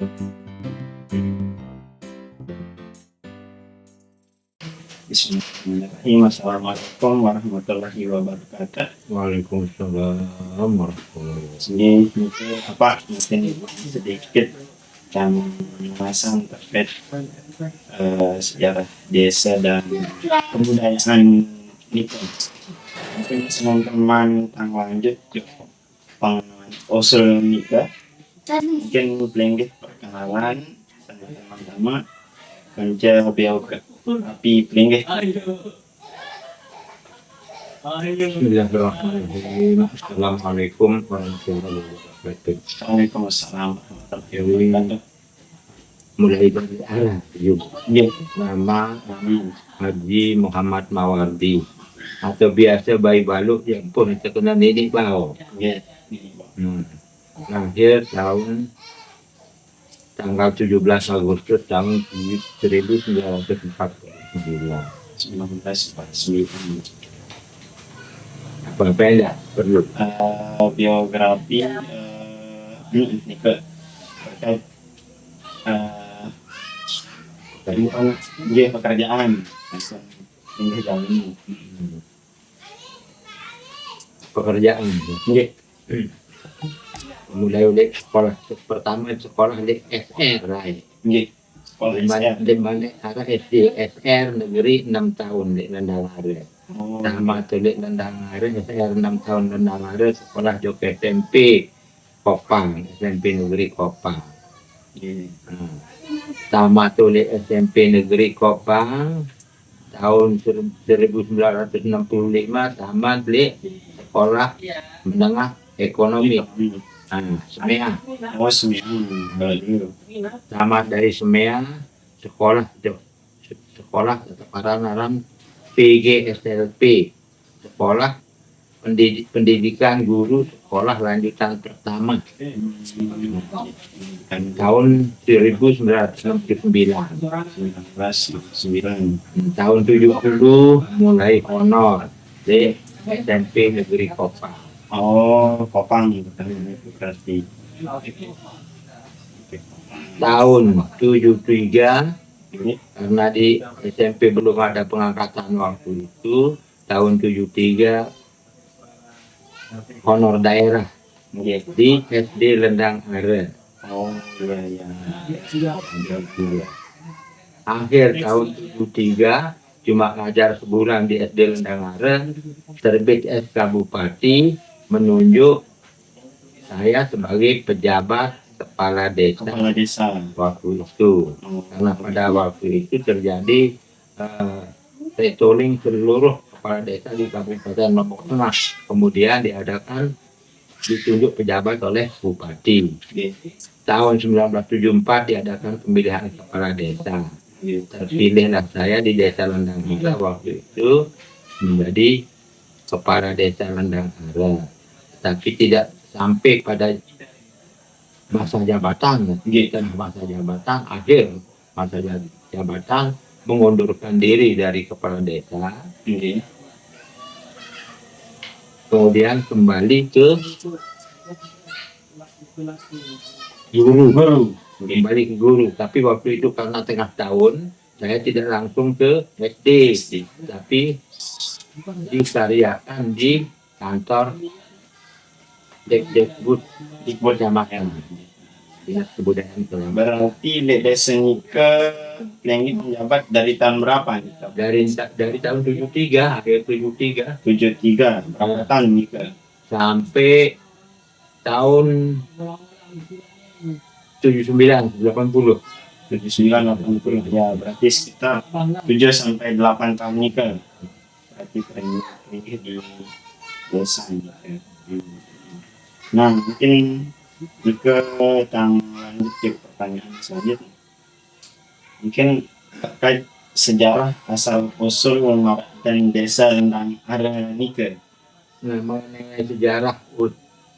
Bismillahirrahmanirrahim. Assalamualaikum warahmatullahi wabarakatuh. Waalaikumsalam warahmatullahi wabarakatuh. Ini apa mungkin sedikit tentang pembahasan terkait sejarah desa dan kebudayaan Nippon. Mungkin teman-teman tang lanjut pengenalan usul nikah. Mungkin pelengkit perkenalan sama teman-teman kerja biografi pelengkit. Bismillahirrahmanirrahim. Assalamualaikum warahmatullahi wabarakatuh. Waalaikumsalam warahmatullahi wabarakatuh. Mulai dari arah Ya, nama Haji Muhammad Mawardi atau biasa Bayi Balu yang pun terkenal ini Bau. ya. Lahir tanggal 17 Agustus tahun 1949. 1949. Apa ya perlu Biografi nikah terkait pekerjaan langsung ini jauh ini. pekerjaan? Ya, Mulai dari sekolah pertama sekolah di SR lah. ya. Sekolah SR. Di mana ada SD SR negeri 6 tahun di Nandangare. Oh, Sama tulis Nandangare SR 6 tahun Nandangare sekolah Jok SMP Kopang, SMP negeri Kopang. ya. Sama tulis SMP negeri Kopang tahun 1965 sama tulis sekolah menengah ekonomi. Semea. Oh, 9. Baru. Tamat dari Semea sekolah Paranaram PGSLP sekolah pendidikan guru sekolah lanjutan pertama tahun 1969. 1909. Tahun 70 mulai honor di SMP Negeri Kopang. Oh, Kopang berarti. Tahun 73 Ini karena di SMP belum ada pengangkatan waktu itu, tahun 73 honor daerah ya. di SD Lendang Are. Oh, iya. Akhir tahun 73 cuma ngajar sebulan di SD Lendang Are, terbit SK Bupati menunjuk saya sebagai pejabat kepala desa waktu itu. Karena pada waktu itu terjadi retooling seluruh kepala desa di Kabupaten Lombok Tengah. Kemudian ditunjuk pejabat oleh Bupati. Tahun 1974 diadakan pemilihan kepala desa. Terpilihlah saya di Desa Lendang Are waktu itu menjadi kepala desa Lendang Are. Tapi tidak sampai pada masa jabatan, akhir masa jabatan mengundurkan diri dari kepala desa, kemudian kembali ke guru, tapi waktu itu karena tengah tahun saya tidak langsung ke SD, tapi dikaryakan di kantor Dikbud Jamaah Dinas Kebudayaan. Berarti desa nikah yang menjabat dari tahun berapa nih? Dari tahun 73, akhir 73 berapa tahun nikah? sampai tahun 79 80 ya, berarti sekitar 7 sampai 8 tahun nikah. Berarti nikah di desa nikah. Nah, mungkin jika lanjut ke pertanyaan selanjutnya, mungkin terkait sejarah asal usul dan desa Lendang Are nikah. Nah, mengenai sejarah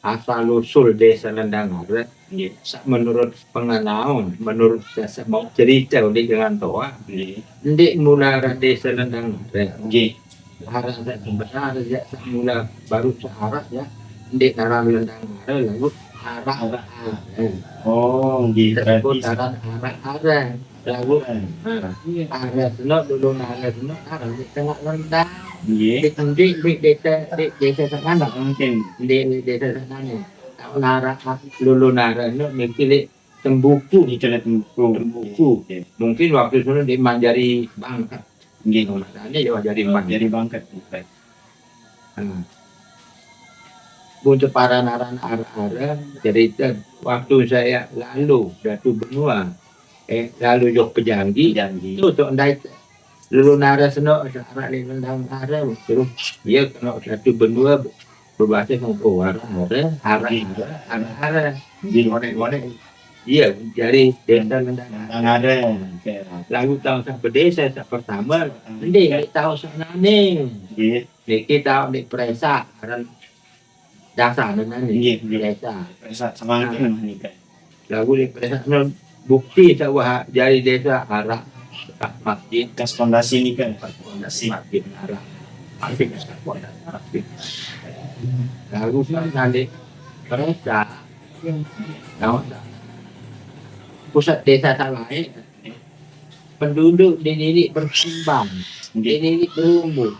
asal usul desa Lendang Are, menurut pengalaman, menurut saya mau cerita dengan toa, ndek mula desa Lendang Are, arah saya sebenarnya mula baru searah ya, ndek arah Lendang Are lalu arah-arah. Oh, nggih Tersebut berarti aran arah-arah. Lalu arah senok dulu arah senok arah di tengah rendang. nggih. Di desa sana. Mungkin Di desa sana. Nara lulu nara no mikili tembuku. internet buku. Tembuku. Mungkin waktu itu di Manjari Bangka. Nggih. Namanya ya jadi Bangka. Jadi bangkat. Untuk para naran arah-arah cerita waktu saya lalu Datu Benua lalu Jok Pejanggi Janji. itu untuk ndai lulu nara seno arah di nendang arah terus dia kena Datu Benua berbahasa ngomong arah Nggih. iya jadi desa nendang Tentang ada. lalu tahun sampai desa pertama ini tahu sana nih Nggih. kita di presa dasar dengan Nggih. desa Presa semakin menikah. lagu di presa bukti bahwa dari desa arah dekat masjid Kas fondasi ini kan. fondasi masjid arah masjid dekat fondasi masjid lagu nanti presa pusat desa lain penduduk di sini berkembang di Nggih. sini berumur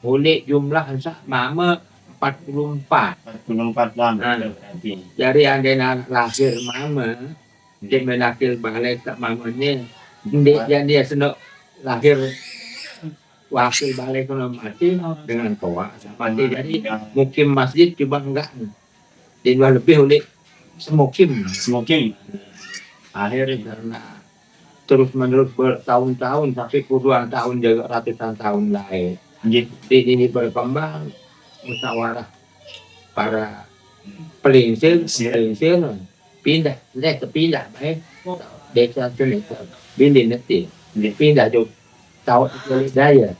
oleh jumlah mama 44 44 tahun. Nah. Berarti. dari andai lahir mama dia melahir balik tak mamanya dia senok lahir wakil balik kalau mati dengan tua mati jadi mukim masjid coba enggak di luar lebih oleh semukim Smoking. akhirnya karena terus menerus bertahun-tahun sampai puluhan tahun juga ratusan tahun lain Nggih. di ini berkembang musyawarah para pelinsir pindah baik desa sini bilin nanti pindah jauh tahu Celidaya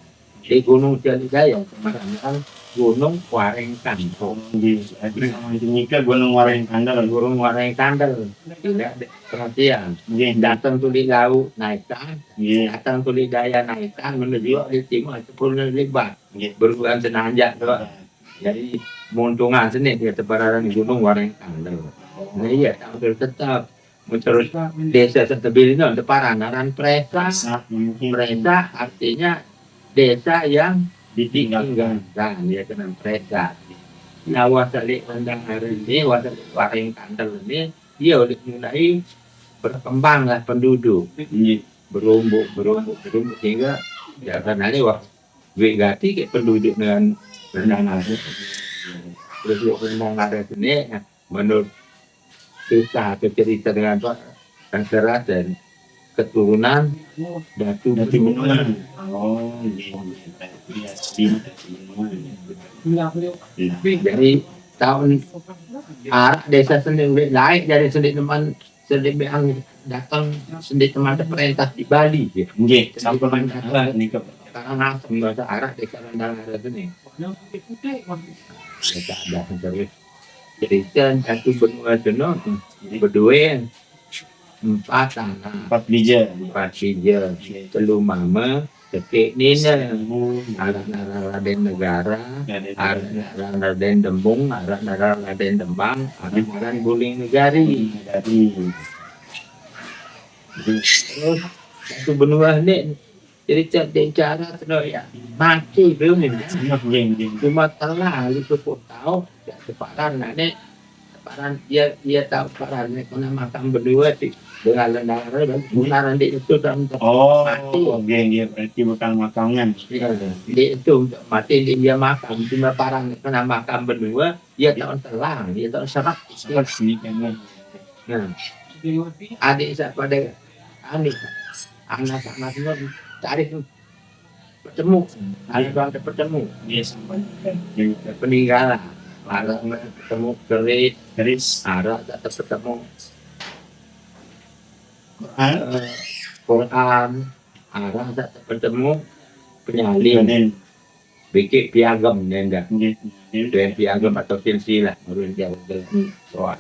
di Gunung Celidaya kemarin Gunung Wareng Kandel Nggih. Berarti sama itu nikah gunung Wareng Kandel. Gunung Wareng Kandel tidak ada perhatian Nggih. datang tuh di laut naikkan Nggih. datang tuh di daya naikkan menuju di timur 10 lebar Nggih. berulang senanjak tuh jadi muntungan sini dia tebaran di Gunung Wareng Kandel. Nah iya tahu tetap terus desa Setebil ini untuk para naran presa. Presa artinya desa yang ditinggalkan dia kena presa. Nah wasalik rendang hari ini wasalik Wareng Kandel ini dia udah mulai berkembang lah penduduk berumbuk sehingga ya karena ini wah Wigati kayak penduduk dengan rendang hari terus rendang hari ini menurut kisah atau cerita dengan Pak Angkara dan keturunan Datu Benua. Oh, Jadi tahun arah desa sendiri naik dari sendiri teman sendiri yang datang sendiri teman perintah di Bali. nggih, sampun mangkat nika. Karena bahasa arah desa rendang ada sini. Kita ada terus cerita Datu Benua Seno berdua 4 anak 4 bija. 4 telu mama ketik nina anak Raden Negara anak Raden Dembung anak Raden Dembang anak Raden Guling Negari Dari terus Datu Benua ini cerita cara ya mati belum ini cuma telah itu pun tahu ya separan nanti separan dia tahu separan karena makam berdua sih dengan lendaran dan separan di itu dalam oh, mati nggih, berarti bukan makangan. di itu untuk mati dia makam cuma parang kena makam berdua dia tahu telang dia tahu serak Sini kan. nah adik saya pada anak semua cari bertemu ada bertemu Nggih, sampun. peninggalan arah ketemu keris Garis arah tak ketemu Quran Quran arah tak ketemu penyalin Raden. bikin piagam ya enggak Nggih. dengan piagam atau silsilah menurut dia soal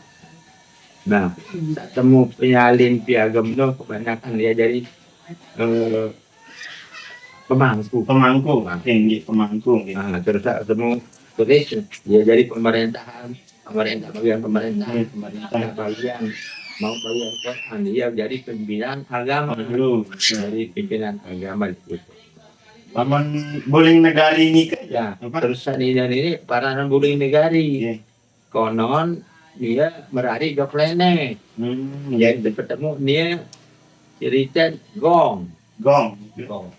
nah tak temu penyalin piagam itu kebanyakan dia jadi pemangku Pemangku, nggih, pemangku nggih. nah terus tak ketemu tulis dia jadi pemerintahan pemerintah bagian pemerintah pemerintah. bagian mau bagian Quran dia jadi pimpinan agama Dulu. dari pimpinan agama itu. Paman boleh negari ini kan? Ya, Apa? terusan ini paranan buling negari. Iya. Konon dia merari jok lene. Iya. Jadi ketemu dia cerita gong. Gong. Gong.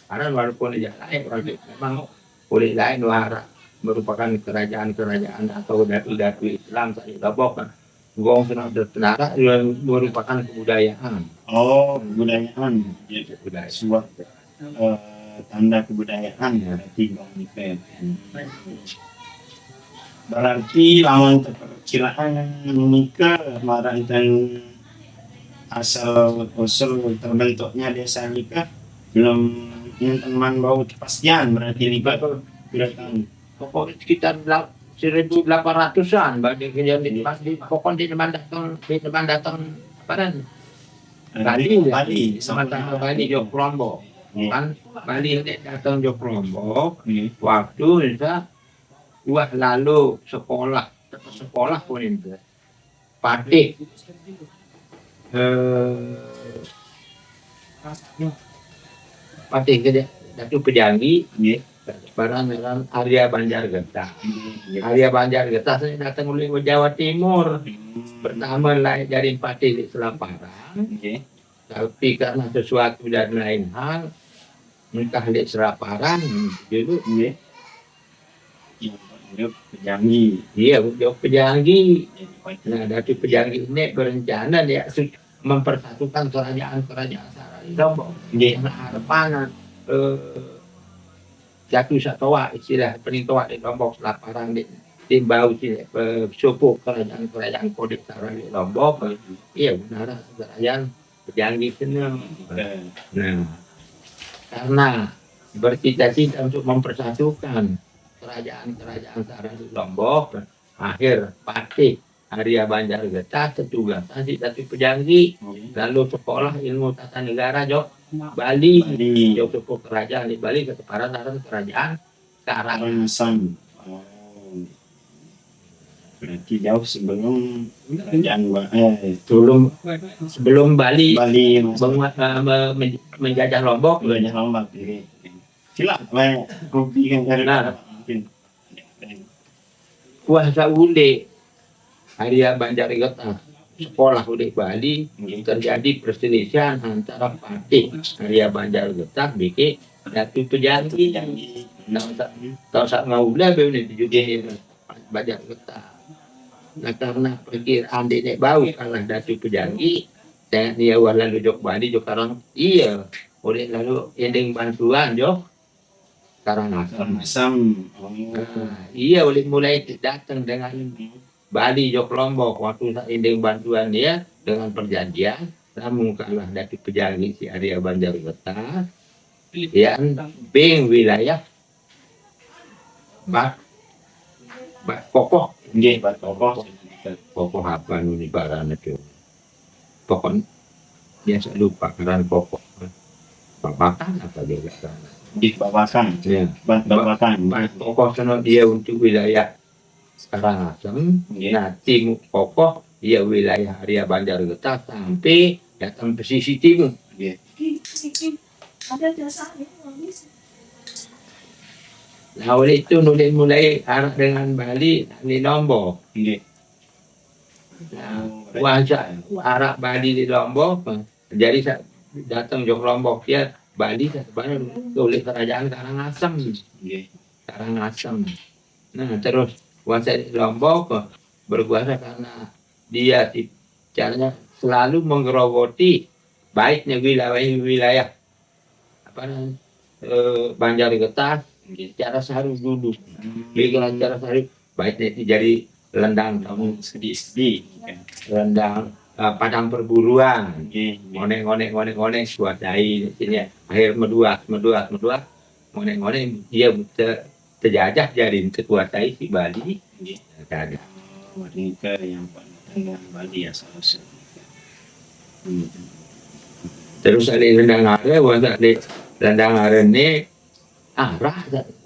Karena walaupun dia lain, memang kulit lain wahara merupakan kerajaan-kerajaan atau datu-datu Islam saat Lombok kan. Gong Tenara merupakan kebudayaan. Oh, kebudayaan. Jadi Budaya. sebuah tanda kebudayaan berarti Gong itu. Berarti lawan perkiraan nikah marah dan asal usul terbentuknya desa nikah belum teman bau kepastian berarti nikah berapa Pokoknya sekitar 1800-an bagi kejadian di pokoknya di depan datang apa kan Bali sama Bali Jok Lombok kan Bali ini datang Jok Lombok waktu kita lalu sekolah pun itu Patik Patik gede Datu Pejanggi barang Arya Banjargetah. Arya Banjargetah saya datang oleh Jawa Timur. Pertama lain dari Pati di Selaparang. Tapi karena sesuatu dan lain hal, nikah di Selaparang dulu. Pejanggi. Iya, Jok Pejanggi. Nah, dari Pejanggi ini berencana dia mempersatukan kerajaan-kerajaan Sarali Lombok. Karena harapan jatuh satoa istilah penitoa di Lombok Selaparang di bau sini suku kerajaan Kodik Sarali Lombok iya benar kerajaan Pejanggi senang. Nah karena bercita-cita untuk mempersatukan kerajaan Sarali Lombok akhir Patik Arya Banjargetah ketugasan di Datu Pejanggi lalu sekolah ilmu tata negara Jok Bali. Jok suku kerajaan di Bali keteparan kerajaan Karangasem. Berarti jauh sebelum kerajaan sebelum Bali menjajah Lombok. Menjajah Lombok. Silap, kopi kan Nah, kuasa ule Arya Banjargetah sekolah di Bali terjadi perselisihan antara Patik Arya Banjargetah bikin Datu Pejanggi tahun saat ngaulah begini juga Banjargetah. Nah karena perkiraan di bau kalah Datu Pejanggi dan dia lalu Jok Bali Jok Karang iya oleh lalu ending bantuan Jok Karangasem. Iya oleh mulai datang dengan Bali Jok Lombok waktu inding bantuan dia dengan perjanjian namun kalah Datu Pejanggi si Arya Banjargetah yang beng wilayah Bak Kokoh Kokoh apa nih barang itu pokoknya biasa lupa karena Kokoh Babakan apa dia kata Di Babakan. ya Babakan. Kokoh sono dia untuk wilayah Karangasem, nah timur Kokoh dia wilayah Arya Banjargetah sampai datang pesisir timur. Nah oleh itu mulai arah dengan Bali di Lombok. Nah, kuasa arah Bali di Lombok, jadi datang Jok Lombok ya Bali sebenarnya oleh kerajaan Karangasem. Karangasem. Nah terus kuasa di Lombok berkuasa karena dia caranya selalu menggerogoti baiknya wilayah apa namanya Banjargetah secara sehari dulu. Bikin cara sehari baiknya itu jadi lendang kamu sedih lendang padang perburuan ngonek suadai sini akhir meduak ngonek dia terjajah jadi kekuasai si Bali ada wanita yang dengan Bali ya seharusnya. Terus ada rendang are ini arah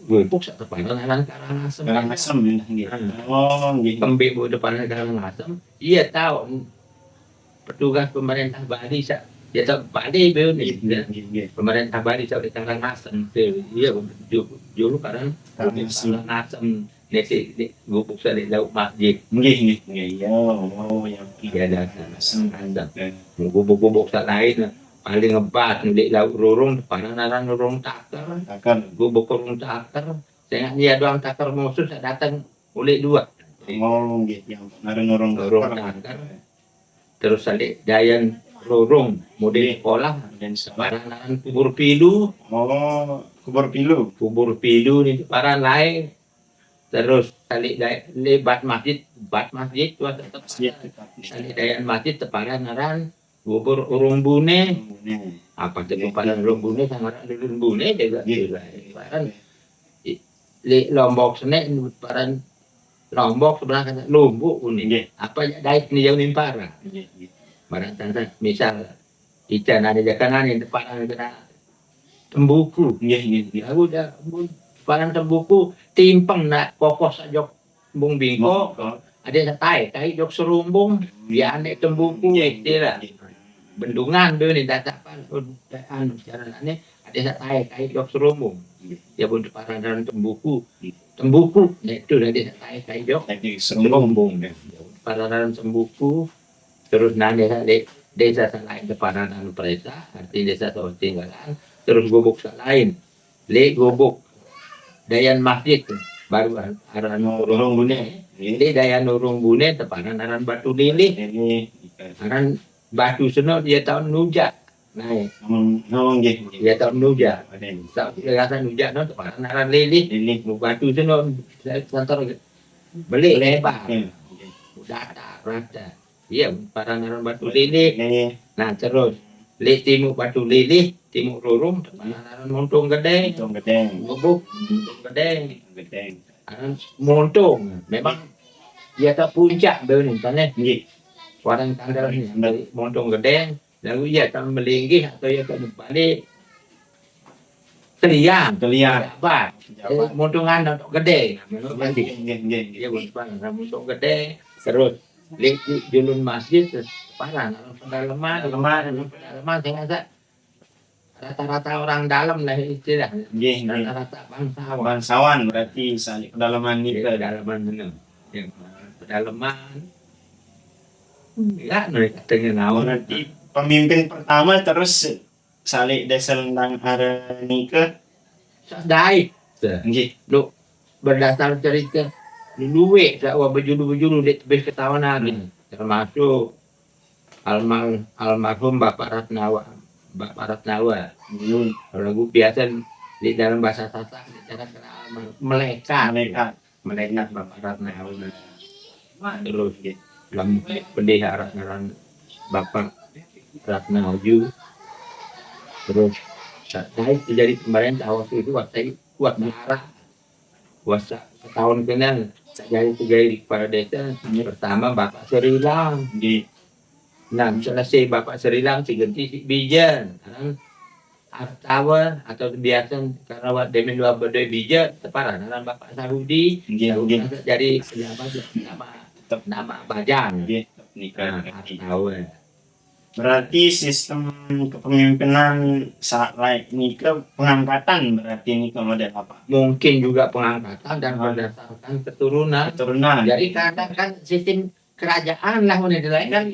gubuk sak depan Karangasem. Karangasem nggih. Oh, nggih. Kembik bu depan Karangasem. Iya tahu petugas pemerintah Bali sak ya tahu Bali beu Nggih, nih. nggih, nggih. Pemerintah Bali sak di Karangasem. Iya dulu karena Karangasem nasi gubuk sak di laut masjid. Nggih, nggih. Ya, oh, yang Iya ada Karangasem. Gubuk-gubuk sak lain paling ngebat di laut Rurung depan Rurung Takar. Takar. Gubuk Rurung Takar. Saya ingat dia doang Takar musuh saya datang oleh dua. Oh, nggih, yang narung Rurung Takar. Terus ada Dayan Rurung model sekolah dan barang kubur pilu. Oh, kubur pilu. Kubur pilu ni barang lain. Terus tali lebat masjid tua tetap Masjid tali Dayan masjid teparan naran kubur urung bune. Apa tu paran urung bune sama urung bune juga paran li Lombok sene paran Lombok sebelah kan Lumbuk ini. Apa ya dait ni jauh nimpara. Barang tanda misal ikan ada jakanan yang depan kena tembuku. Ya udah barang tembuku timpeng nak kokos ajok bung bingko. Ada tai jok serumbung dia anek tembuku istilah. Bendungan tu ni tak anu cara ni ada tai jok serumbung. Dia pun depan tembuku. Tembuku itu dari tai jok serumbung. Paranan tembuku terus nanti desa lain depanan anu perintah arti desa atau tinggalan terus gubuk lain gubuk Dayan masjid baru aran urung bune ini Dayan urung bune depanan aran batu lilih aran batu seno dia tahun nujak naik dia tahun nujak tak kata nujak no depanan aran lilih batu seno kantor beli lebar data rata. Iya, para naran batu lilih. Nah, terus timuk batu lilih, timuk rurung, naran montung gede. Gubuk, montung gede. Montung, memang dia tak puncak benih, kan? Warang tanggal ni, montung gede. Lalu ia akan melinggih atau ia akan balik. Teliang. Jabat. Montungan untuk gede. Dia montung gede. Terus julun masjid parah pedalaman saya rata-rata orang dalam lah istilah rata-rata bangsawan berarti salik pedalaman ni pedalaman mana pedalaman enggak nih katanya naon berarti pemimpin pertama terus salik desa Lendang Arani ke sadai lu berdasar cerita luwe sakwa bejulu di tebes ketawanan termasuk almarhum Bapak Ratnawa lagu biasa di dalam bahasa Sasak cara melekat Bapak Ratnawa terus dalam pendihara ngaran Bapak Ratnawaju terus saya jadi pemerintah waktu itu kuat marah puasa setahun kenal jadi kepala desa pertama Bapak Serilang nah selesai Bapak Serilang si ganti si Bijan Artawa atau biasa karena wat demen dua berdua bija teparan Bapak Sarudi jadi nama Bajang Artawa. Berarti sistem kepemimpinan saat lain ini ke pengangkatan berarti ini ke model apa? Mungkin juga pengangkatan dan berdasarkan keturunan. Jadi kadang kan sistem kerajaan lah mulai lain kan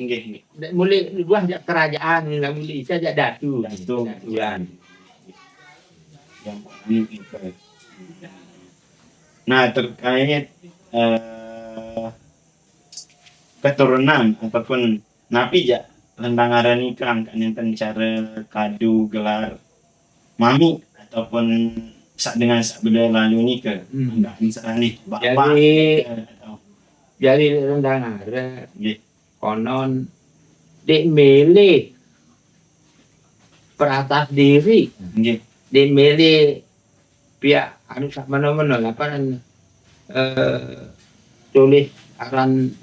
mulai buah kerajaan nggak mulai saja datuan. Nah terkait keturunan ataupun napi ja Lendang Arani kan yang cara kadu gelar mami ataupun dengan budaya lalu ni ke enggak misalnya nih bapak jadi Lendang Arani konon dimilih peratas diri dimilih pihak anu sak mana-mana apa tulis aran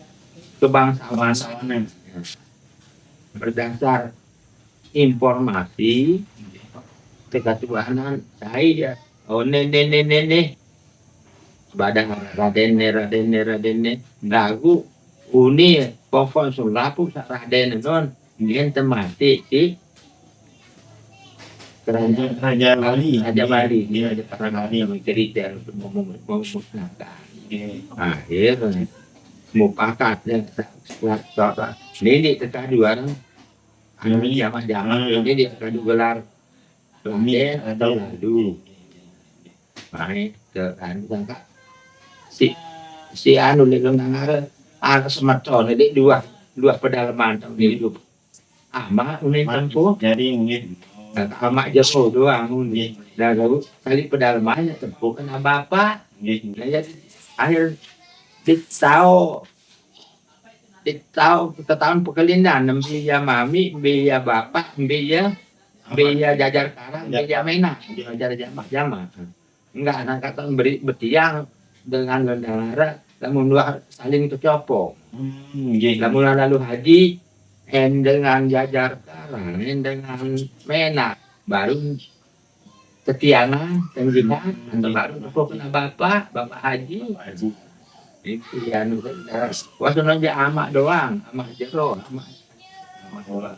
kebangsaan berdasar informasi ketuhanan saya oh ne badan radene lagu uni pokok sulapu sak radene non ngien temati di kerajaan Raja Bali. Raja Bali Iya, dia ada pernah cerita mau musnahkan Nggih. akhirnya mupakatnya ini terkadu orang Ini. zaman ini dia terkadu gelar Raden atau Radu main ke anu sangka si anu nih lengar ada semacam ini dua pedalaman tahun hidup ama unin tempuh Jadi nggih. ama jauh doang unin Nggih. nah lalu kali pedalamannya tempuh kena bapak Nggih. nah jadi akhir tahun pekelindan biaya mami biaya bapak biaya jajar karang biaya mena jajar jama enggak anak kata beri betiang dengan lendara lamun dua saling tercopok Nggih. lamun lalu haji dengan jajar karang dengan mena baru ketiangan dan jinak atau baru kok kena bapak haji itu ya nu waduh aja amak doang amak jero amak doang